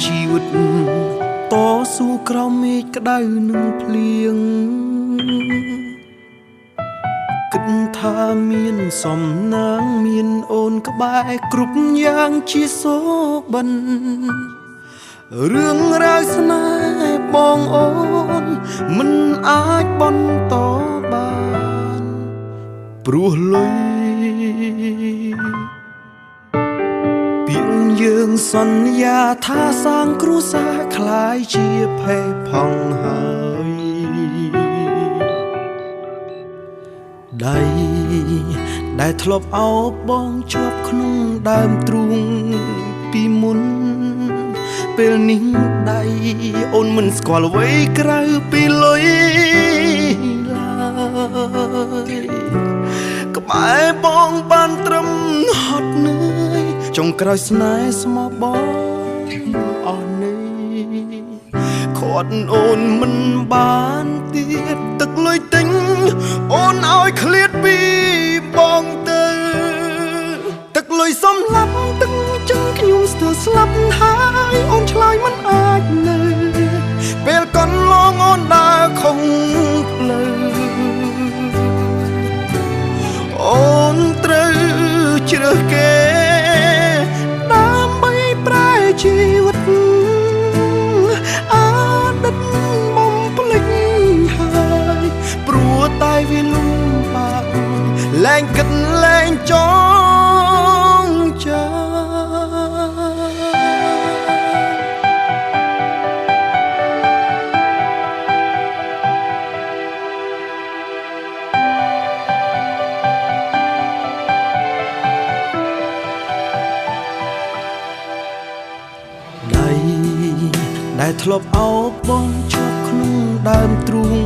ជីវិតតស៊ូក្រោមមេឃក្តៅនឹងភ្លៀងគិតថាមានសំណាងមានអូនក្បែរគ្រប់យ៉ាងជាសូបិនរឿងរ៉ាវស្នេហ៍បងអូនមិនអាចបន្តបានព្រោះលុយពាក្យយើងសន្យាថាសាងគ្រួសារคล้ายជាភេរផង់ហើយដៃដែលធ្លាប់អោបបងជាប់ក្នុងដើមទ្រូងពីមុនពេលនេះដៃអូនមិនស្គាល់អ្វីក្រៅពីលុយឡើយក្បែរបងបានត្រឹមហត់នឿយចុងក្រោយស្នេហ៍ស្មោះបងអស់នេះខាត់អូនមិនបានទៀតទឹកលុយទិញអូនឲ្យឃ្លាតពីបងទៅទឹកលុយសំឡាប់ទឹកចឹងខ្ញុំស្ទើរស្លាប់ហើយអូនឆ្លើយមិនអាចនៅពេលកន្លងអូនដើរខុសផ្លូវអូនត្រូវជ្រើសគេដើម្បីប្រែជីវិតអតីតបំភ្លេចហើយព្រោះតែវាលំបាកលែងគិតលែងចងចាំដែលធ្លាប់អោបបងជាប់ក្នុងដើមទ្រូង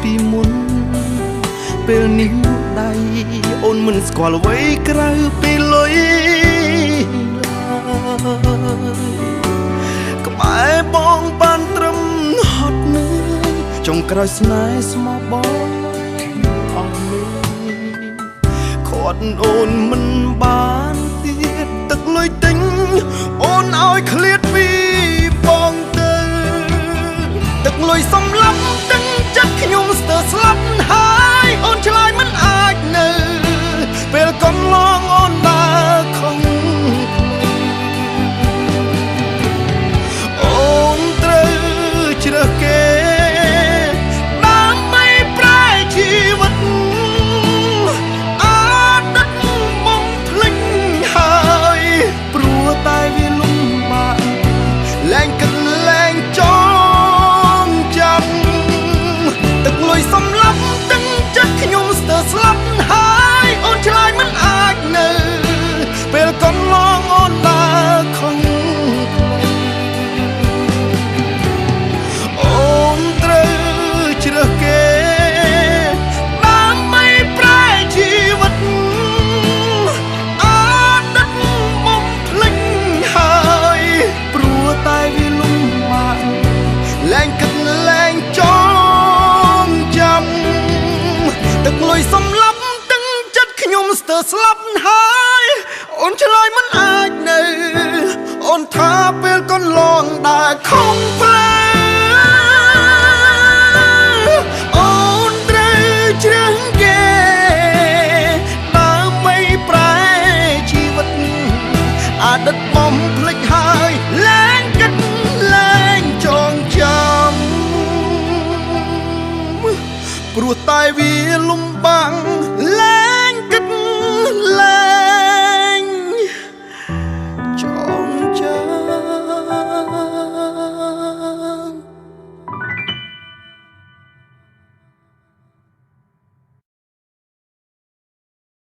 ពីមុនពេលនេះដៃអូនមិនស្គាល់អ្វីក្រៅពីលុយក្បែរបងបានត្រឹមហត់នឿយចុងក្រោយស្នេហ៍ស្មោះបងអស់នេះខាត់អូនមិនបានទៀតទឹកលុយទិញអូនឲ្យឃ្លាតពីបងទៅទឹកលុយសំឡាប់ទឹកចិត្តខ្ញុំស្ទើរស្លាប់ហើយអូនឆ្លើយមិនអាចនៅពេលកន្លងអូនដើរខំអូនត្រូវជ្រើសគេដើម្បីប្រែជីវិតអតីតបំភ្លេចហើយព្រោះតែវាលំបាកលែងគិតលែងចងចាំទឹកលុយសំឡាប់ទឹកចិត្តខ្ញុំស្ទើរស្លាប់ហើយអូនឆ្លើយមិនអាចនៅពេលកន្លងអូនដើរខំអូនត្រូវជ្រើសគេដើម្បីប្រែជីវិតអតីតបំភ្លេចហើយព្រោះតែវាលំបាកលែងគិតលែងចងចាំទឹកលុយសំឡាប់ទឹកចិត្តខ្ញុំស្ទើរស្លាប់ហើយអូនឆ្លើយមិនអាចនៅអូនថាពេលកន្លងដើរខំផ្លែ